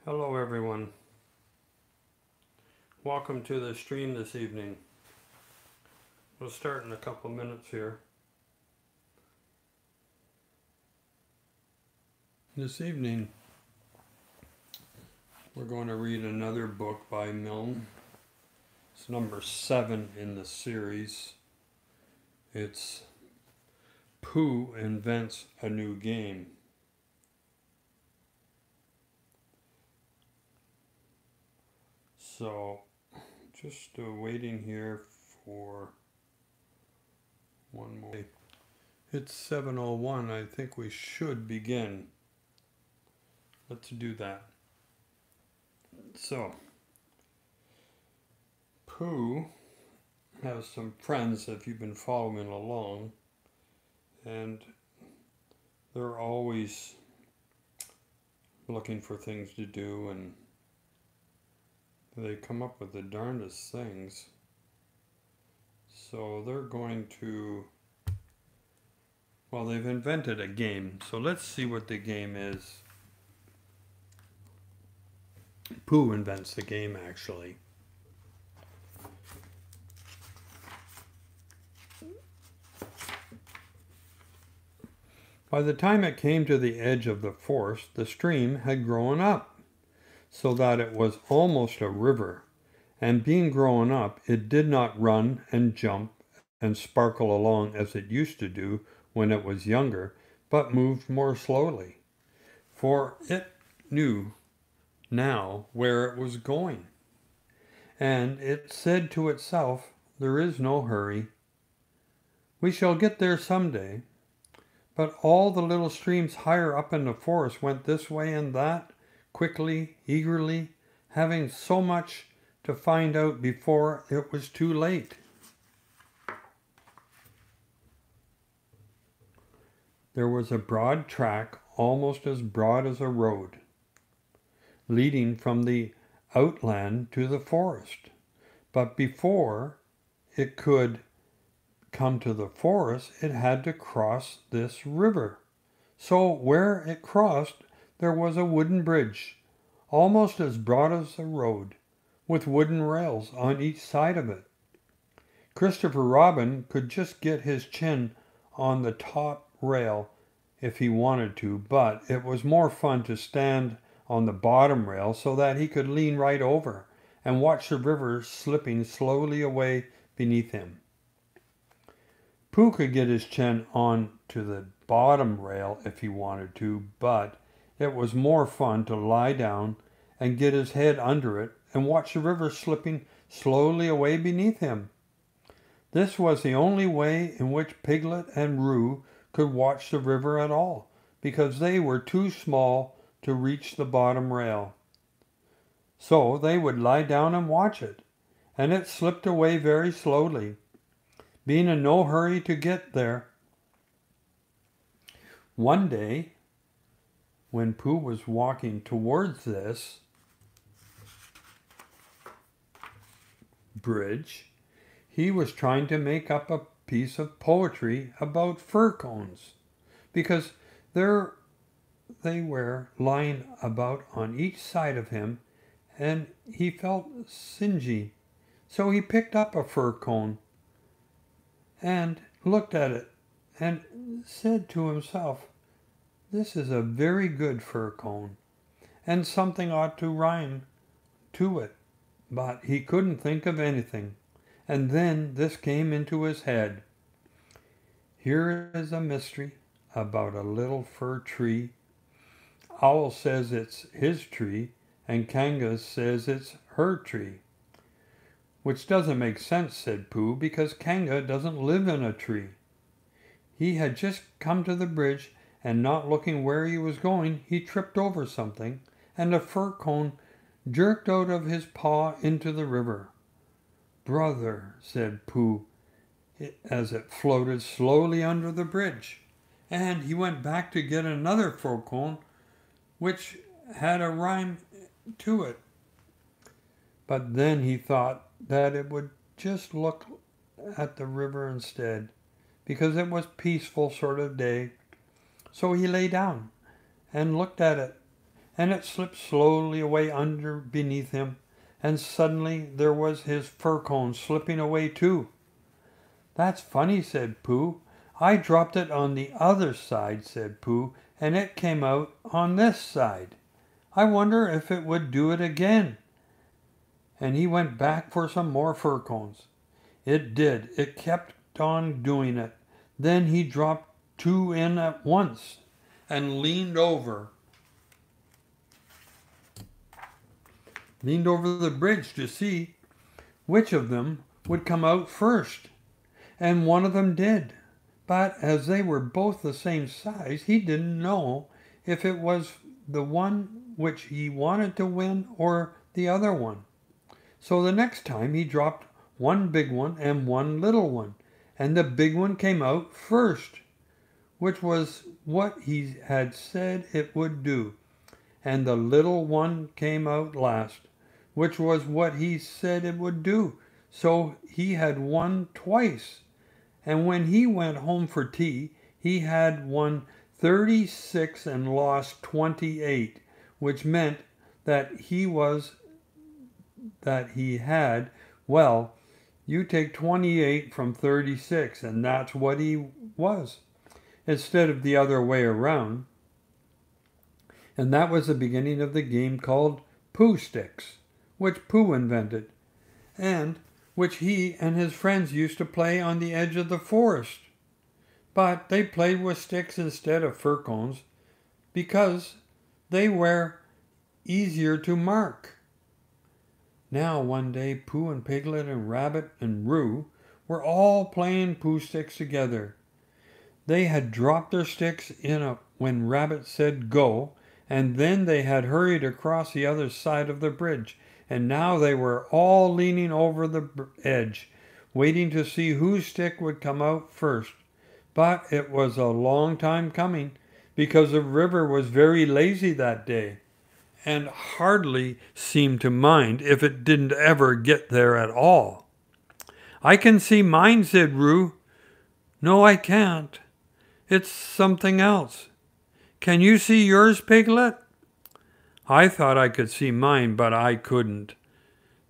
Hello everyone. Welcome to the stream this evening. We'll start in a couple minutes here. This evening we're going to read another book by Milne. It's number 7 in the series. It's Pooh Invents a New Game. So just waiting here for one more. It's 7:01. I think we should begin. Let's do that. So, Pooh has some friends, if you've been following along, and they're always looking for things to do, and they come up with the darndest things. So they're going to, well, they've invented a game. So let's see what the game is. Pooh invents the game, actually. By the time it came to the edge of the forest, the stream had grown up, so that it was almost a river, and being grown up, it did not run and jump and sparkle along as it used to do when it was younger, but moved more slowly, for it knew now where it was going. And it said to itself, "There is no hurry. We shall get there someday." But all the little streams higher up in the forest went this way and that, quickly, eagerly, having so much to find out before it was too late. There was a broad track, almost as broad as a road, leading from the outland to the forest. But before it could come to the forest, it had to cross this river. So where it crossed, there was a wooden bridge, almost as broad as a road, with wooden rails on each side of it. Christopher Robin could just get his chin on the top rail if he wanted to, but it was more fun to stand on the bottom rail so that he could lean right over and watch the river slipping slowly away beneath him. Pooh could get his chin on to the bottom rail if he wanted to, but it was more fun to lie down and get his head under it and watch the river slipping slowly away beneath him. This was the only way in which Piglet and Roo could watch the river at all, because they were too small to reach the bottom rail. So they would lie down and watch it, and it slipped away very slowly, being in no hurry to get there. One day, when Pooh was walking towards this bridge, he was trying to make up a piece of poetry about fir cones, because there they were lying about on each side of him, and he felt singy. So he picked up a fir cone and looked at it and said to himself, "This is a very good fir cone, and something ought to rhyme to it." But he couldn't think of anything. And then this came into his head. "Here is a mystery about a little fir tree. Owl says it's his tree, and Kanga says it's her tree." "Which doesn't make sense," said Pooh, "because Kanga doesn't live in a tree." He had just come to the bridge, and not looking where he was going, he tripped over something, and a fir cone jerked out of his paw into the river. "Brother," said Pooh, as it floated slowly under the bridge. And he went back to get another fir cone, which had a rhyme to it. But then he thought that it would just look at the river instead, because it was a peaceful sort of day. So he lay down and looked at it and it slipped slowly away under beneath him, and suddenly there was his fir cone slipping away too. "That's funny," said Pooh. "I dropped it on the other side," said Pooh, "and it came out on this side. I wonder if it would do it again." And he went back for some more fir cones. It did. It kept on doing it. Then he dropped two in at once and leaned over the bridge to see which of them would come out first. And one of them did. But as they were both the same size, he didn't know if it was the one which he wanted to win or the other one. So the next time he dropped one big one and one little one, and the big one came out first, which was what he had said it would do, and the little one came out last, which was what he said it would do. So he had won twice. And when he went home for tea, he had won 36 and lost 28, which meant that he had, well, you take 28 from 36, and that's what he was, instead of the other way around. And that was the beginning of the game called Pooh Sticks, which Pooh invented, and which he and his friends used to play on the edge of the forest. But they played with sticks instead of fir cones because they were easier to mark. Now one day Pooh and Piglet and Rabbit and Roo were all playing Pooh Sticks together. They had dropped their sticks when Rabbit said go, and then they had hurried across the other side of the bridge, and now they were all leaning over the edge, waiting to see whose stick would come out first. But it was a long time coming, because the river was very lazy that day, and hardly seemed to mind if it didn't ever get there at all. "I can see mine," said Roo. "No, I can't. It's something else. Can you see yours, Piglet?" "I thought I could see mine, but I couldn't."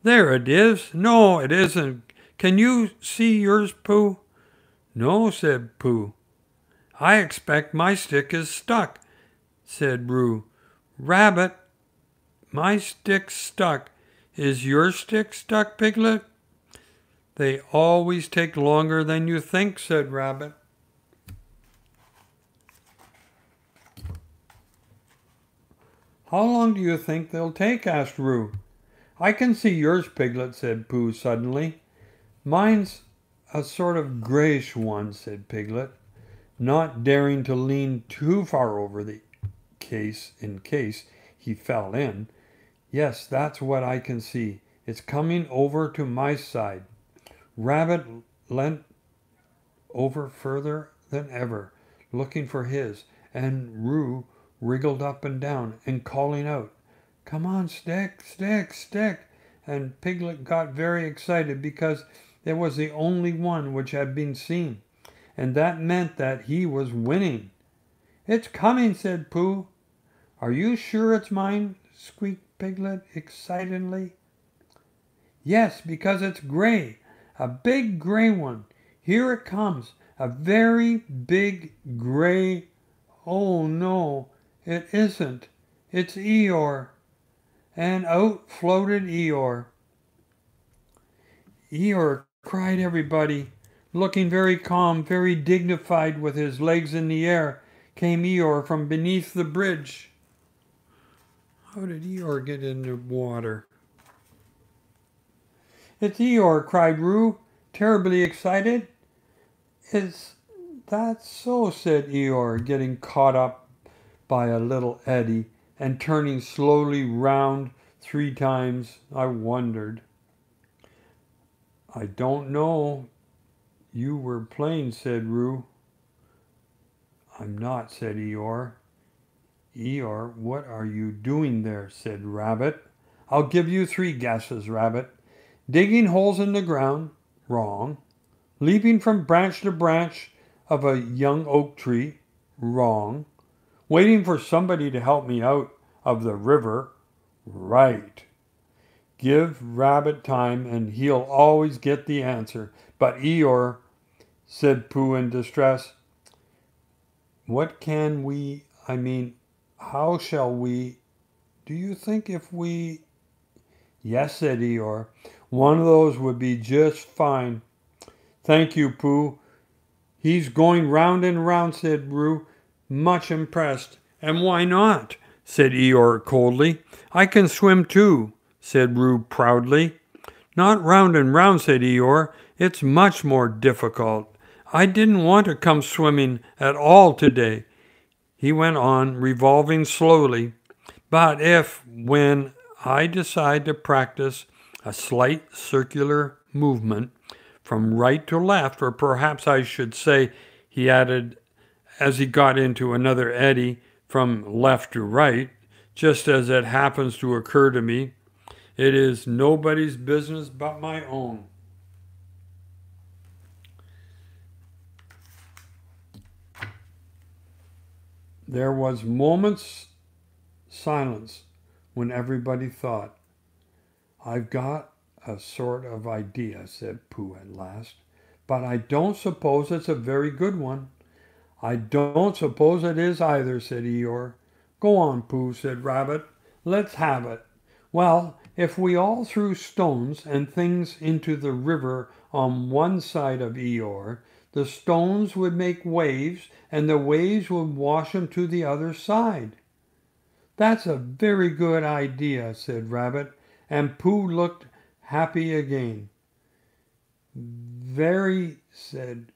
"There it is." "No, it isn't. Can you see yours, Pooh?" "No," said Pooh. "I expect my stick is stuck," said Roo. "Rabbit, my stick's stuck. Is your stick stuck, Piglet?" "They always take longer than you think," said Rabbit. "How long do you think they'll take?" asked Roo. "I can see yours, Piglet," said Pooh suddenly. "Mine's a sort of grayish one," said Piglet, not daring to lean too far over the case in case he fell in. "Yes, that's what I can see. It's coming over to my side." Rabbit leant over further than ever, looking for his, and Roo wriggled up and down and calling out, "Come on, stick, stick, stick." And Piglet got very excited because it was the only one which had been seen, and that meant that he was winning. "It's coming," said Pooh. "Are you sure it's mine?" squeaked Piglet excitedly. "Yes, because it's gray, a big gray one. Here it comes, a very big gray—" "Oh no, it isn't. It's Eeyore." And out floated Eeyore. "Eeyore!" cried everybody. Looking very calm, very dignified, with his legs in the air, came Eeyore from beneath the bridge. How did Eeyore get in the water? "It's Eeyore!" cried Roo, terribly excited. "Is that so?" said Eeyore, getting caught up by a little eddy and turning slowly round 3 times. "I wondered." "I don't know. You were playing," said Roo. "I'm not," said Eeyore. "Eeyore, what are you doing there?" said Rabbit. "I'll give you 3 guesses, Rabbit. Digging holes in the ground, wrong. Leaping from branch to branch of a young oak tree, wrong. Waiting for somebody to help me out, of the river. Right. Give Rabbit time and he'll always get the answer. But Eeyore, said Pooh in distress, what can we, how shall we, do you think if we... Yes, said Eeyore, one of those would be just fine. Thank you, Pooh. He's going round and round, said Roo, much impressed. And why not? Said Eeyore coldly. I can swim too, said Roo proudly. Not round and round, said Eeyore. It's much more difficult. I didn't want to come swimming at all today, he went on, revolving slowly. But if, when I decide to practice a slight circular movement from right to left, or perhaps I should say, he added as he got into another eddy, from left to right, just as it happens to occur to me, it is nobody's business but my own. There was moments silence when everybody thought. I've got a sort of idea, said Pooh at last, but I don't suppose it's a very good one. I don't suppose it is either, said Eeyore. Go on, Pooh, said Rabbit. Let's have it. Well, if we all threw stones and things into the river on one side of Eeyore, the stones would make waves, and the waves would wash them to the other side. That's a very good idea, said Rabbit, and Pooh looked happy again. Very, said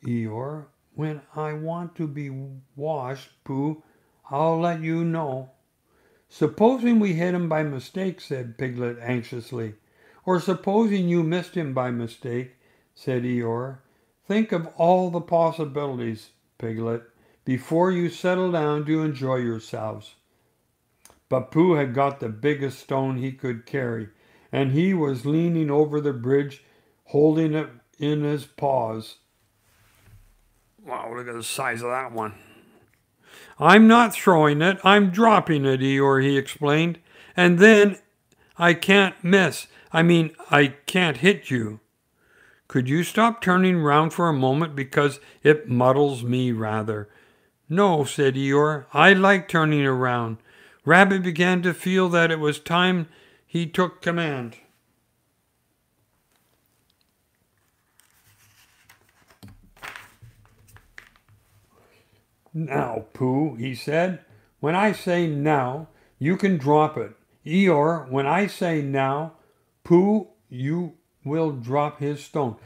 Eeyore. When I want to be washed, Pooh, I'll let you know. Supposing we hit him by mistake, said Piglet anxiously. Or supposing you missed him by mistake, said Eeyore. Think of all the possibilities, Piglet, before you settle down to enjoy yourselves. But Pooh had got the biggest stone he could carry, and he was leaning over the bridge, holding it in his paws. Wow, look at the size of that one. I'm not throwing it, I'm dropping it, Eeyore, he explained. And then I can't miss. I can't hit you. Could you stop turning round for a moment, because it muddles me rather. No, said Eeyore, I like turning around. Rabbit began to feel that it was time he took command. Now, Pooh, he said, when I say now, you can drop it. Eeyore, when I say now, Pooh, you will drop his stone.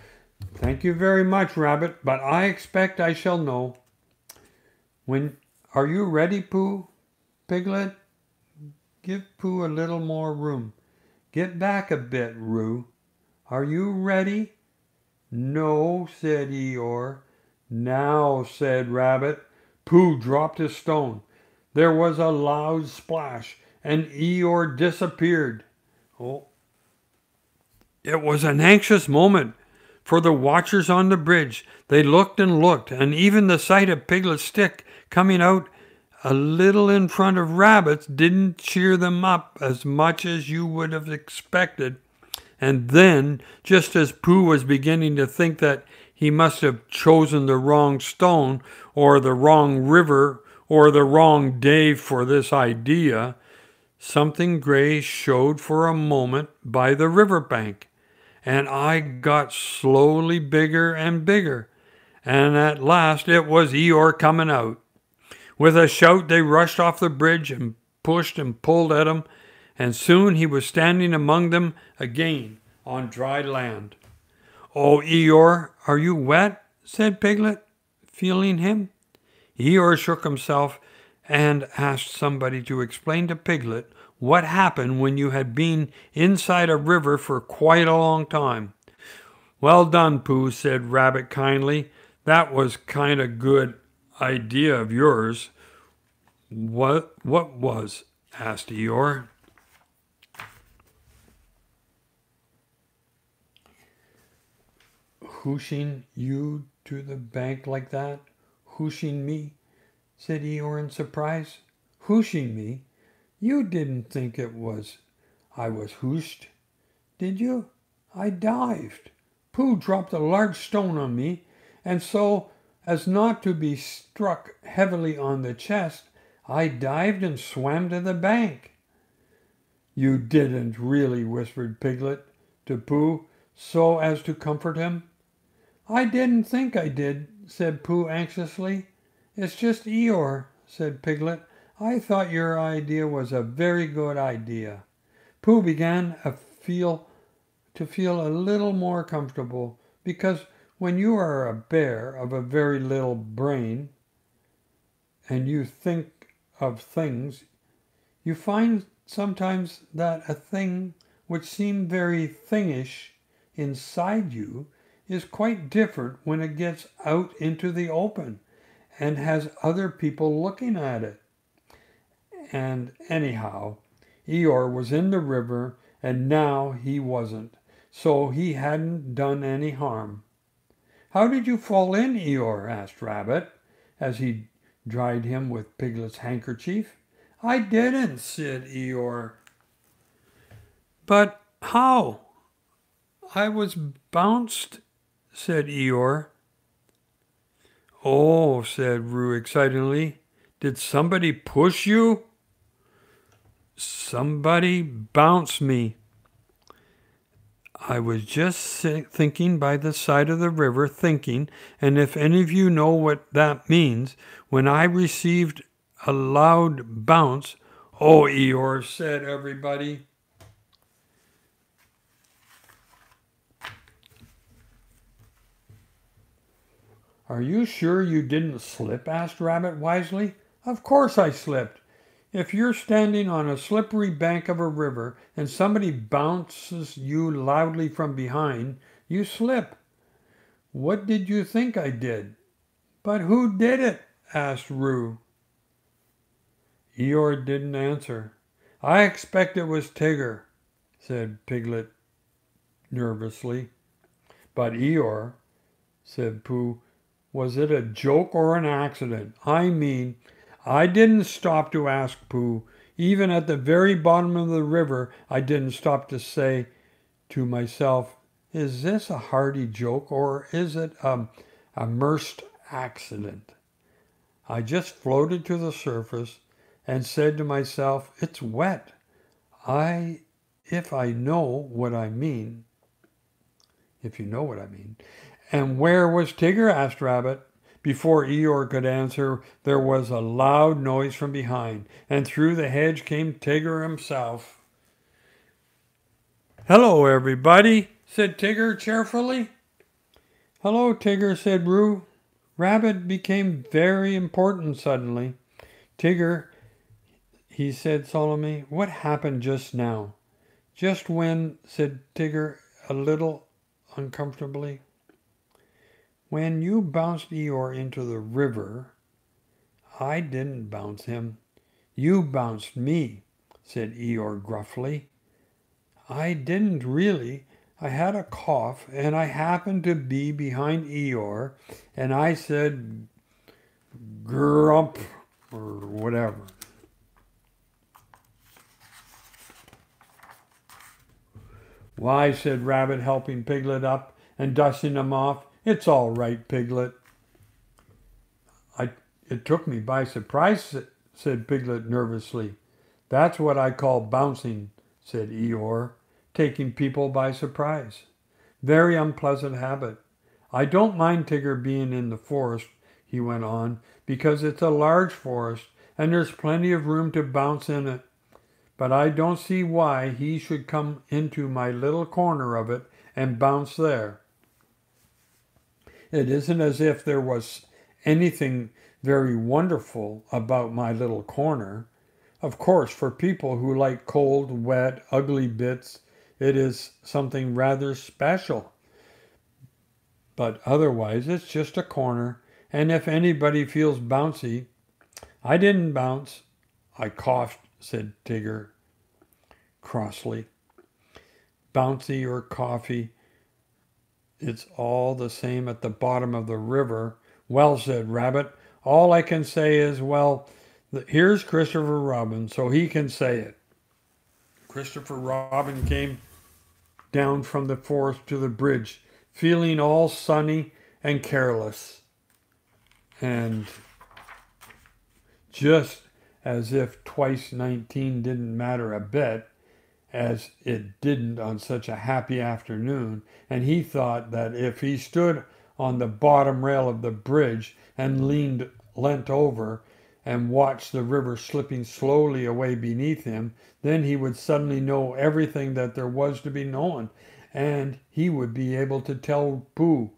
Thank you very much, Rabbit, but I expect I shall know. Are you ready, Pooh? Piglet, give Pooh a little more room. Get back a bit, Roo. Are you ready? No, said Eeyore. Now, said Rabbit. Pooh dropped his stone. There was a loud splash, and Eeyore disappeared. Oh, it was an anxious moment for the watchers on the bridge. They looked and looked, and even the sight of Piglet's stick coming out a little in front of Rabbit's didn't cheer them up as much as you would have expected. And then, just as Pooh was beginning to think that he must have chosen the wrong stone, or the wrong river, or the wrong day for this idea, something gray showed for a moment by the river bank, and I got slowly bigger and bigger, and at last it was Eeyore coming out. With a shout they rushed off the bridge and pushed and pulled at him, and soon he was standing among them again on dry land. Oh, Eeyore, are you wet? Said Piglet, feeling him. Eeyore shook himself and asked somebody to explain to Piglet what happened when you had been inside a river for quite a long time. Well done, Pooh, said Rabbit kindly. That was kind of good idea of yours. What was? Asked Eeyore. Whooshing you to the bank like that? Whooshing me? Said Eeyore in surprise. Whooshing me? You didn't think I was whooshed, did you? I dived. Pooh dropped a large stone on me, and so as not to be struck heavily on the chest, I dived and swam to the bank. You didn't really, whispered Piglet to Pooh, so as to comfort him. I didn't think I did, said Pooh anxiously. It's just Eeyore, said Piglet. I thought your idea was a very good idea. Pooh began to feel a little more comfortable, because when you are a bear of a very little brain and you think of things, you find sometimes that a thing which seemed very thingish inside you is quite different when it gets out into the open and has other people looking at it. And anyhow, Eeyore was in the river, and now he wasn't, so he hadn't done any harm. How did you fall in, Eeyore? Asked Rabbit, as he dried him with Piglet's handkerchief. I didn't, said Eeyore. But how? I was bounced, said Eeyore. Oh, said Roo excitedly. Did somebody push you? Somebody bounced me. I was just thinking by the side of the river, thinking, and if any of you know what that means, when I received a loud bounce, oh, Eeyore, said everybody. Are you sure you didn't slip? Asked Rabbit wisely. Of course I slipped. If you're standing on a slippery bank of a river and somebody bounces you loudly from behind, you slip. What did you think I did? But who did it? Asked Roo. Eeyore didn't answer. I expect it was Tigger, said Piglet nervously. But Eeyore, said Pooh, was it a joke or an accident? I didn't stop to ask Pooh. Even at the very bottom of the river, I didn't stop to say to myself, is this a hearty joke or is it a immersed accident? I just floated to the surface and said to myself, it's wet. If you know what I mean. And where was Tigger? Asked Rabbit. Before Eeyore could answer, there was a loud noise from behind, and through the hedge came Tigger himself. Hello, everybody, said Tigger cheerfully. Hello, Tigger, said Roo. Rabbit became very important suddenly. Tigger, he said solemnly, what happened just now? Just when, said Tigger a little uncomfortably. When you bounced Eeyore into the river, I didn't bounce him. You bounced me, said Eeyore gruffly. I didn't really. I had a cough, and I happened to be behind Eeyore, and I said, grump, or whatever. Why, said Rabbit, helping Piglet up and dusting him off, it's all right, Piglet. It took me by surprise, said Piglet nervously. That's what I call bouncing, said Eeyore, taking people by surprise. Very unpleasant habit. I don't mind Tigger being in the forest, he went on, because it's a large forest and there's plenty of room to bounce in it. But I don't see why he should come into my little corner of it and bounce there. It isn't as if there was anything very wonderful about my little corner. Of course, for people who like cold, wet, ugly bits, it is something rather special. But otherwise, it's just a corner, and if anybody feels bouncy, I didn't bounce. I coughed, said Tigger crossly. Bouncy or coffee, it's all the same at the bottom of the river. Well, said Rabbit, all I can say is, well, Here's Christopher Robin, so he can say it. Christopher Robin came down from the forest to the bridge, feeling all sunny and careless. And just as if twice 19 didn't matter a bit, as it didn't on such a happy afternoon, and he thought that if he stood on the bottom rail of the bridge and leant over and watched the river slipping slowly away beneath him, then he would suddenly know everything that there was to be known, and he would be able to tell Pooh,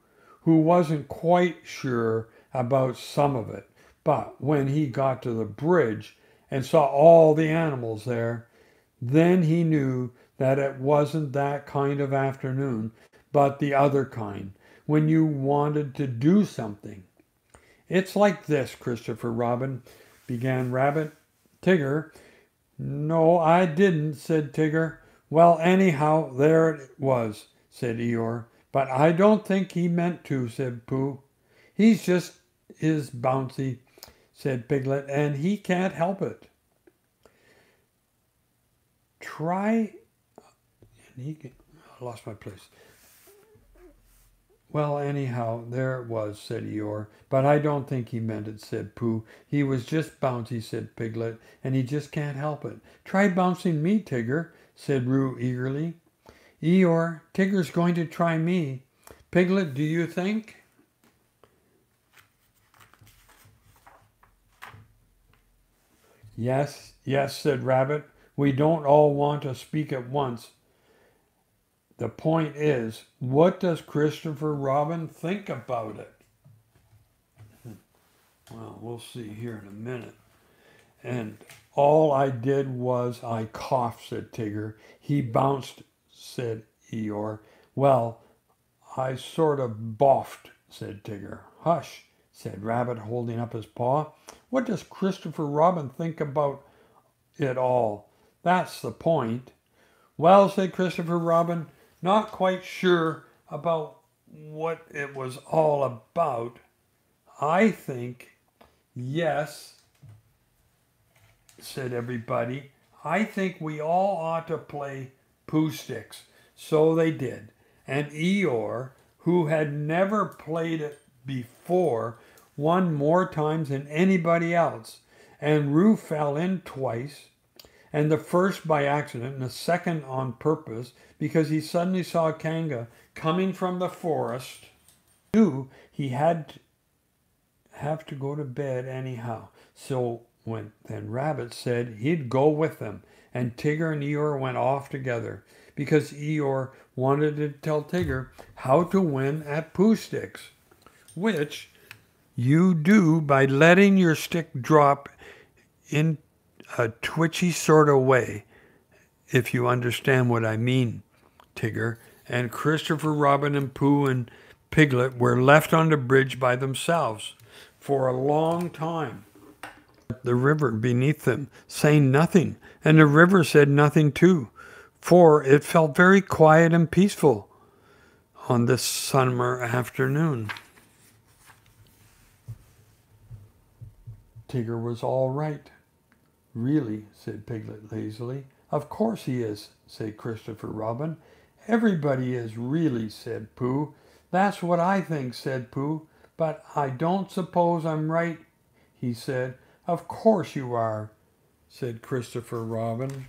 who wasn't quite sure about some of it. But when he got to the bridge and saw all the animals there, then he knew that it wasn't that kind of afternoon, but the other kind, when you wanted to do something. It's like this, Christopher Robin, began Rabbit. Tigger. No, I didn't, said Tigger. Well, anyhow, there it was, said Eeyore. But I don't think he meant to, said Pooh. He's just is bouncy, said Piglet, and he can't help it. Try, and I lost my place. Well, anyhow, there it was, said Eeyore. But I don't think he meant it, said Pooh. He was just bouncy, said Piglet, and he just can't help it. Try bouncing me, Tigger, said Roo eagerly. Eeyore, Tigger's going to try me. Piglet, do you think? Yes, yes, said Rabbit. We don't all want to speak at once. The point is, what does Christopher Robin think about it? Well, we'll see here in a minute. And all I did was I coughed, said Tigger. He bounced, said Eeyore. Well, I sort of boffed, said Tigger. Hush, said Rabbit, holding up his paw. What does Christopher Robin think about it all? That's the point. Well, said Christopher Robin, not quite sure about what it was all about. I think, yes, said everybody. I think we all ought to play Pooh Sticks. So they did. And Eeyore, who had never played it before, won more times than anybody else. And Roo fell in twice, and the first by accident and the second on purpose, because he suddenly saw Kanga coming from the forest. He knew he had have to go to bed anyhow. So then Rabbit said he'd go with them, and Tigger and Eeyore went off together, because Eeyore wanted to tell Tigger how to win at Pooh Sticks, which you do by letting your stick drop in a twitchy sort of way, if you understand what I mean, Tigger. And Christopher Robin and Pooh and Piglet were left on the bridge by themselves for a long time. The river beneath them, saying nothing, and the river said nothing too, for it felt very quiet and peaceful on this summer afternoon. Tigger was all right. Really, said Piglet lazily. Of course he is, said Christopher Robin. Everybody is really, said Pooh. That's what I think, said Pooh. But I don't suppose I'm right, he said. Of course you are, said Christopher Robin.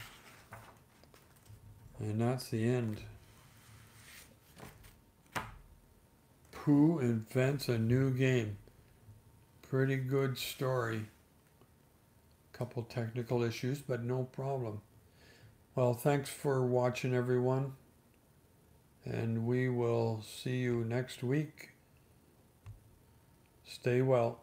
And that's the end. Pooh invents a new game. Pretty good story. Couple technical issues, but no problem. Well, thanks for watching, everyone. And we will see you next week. Stay well.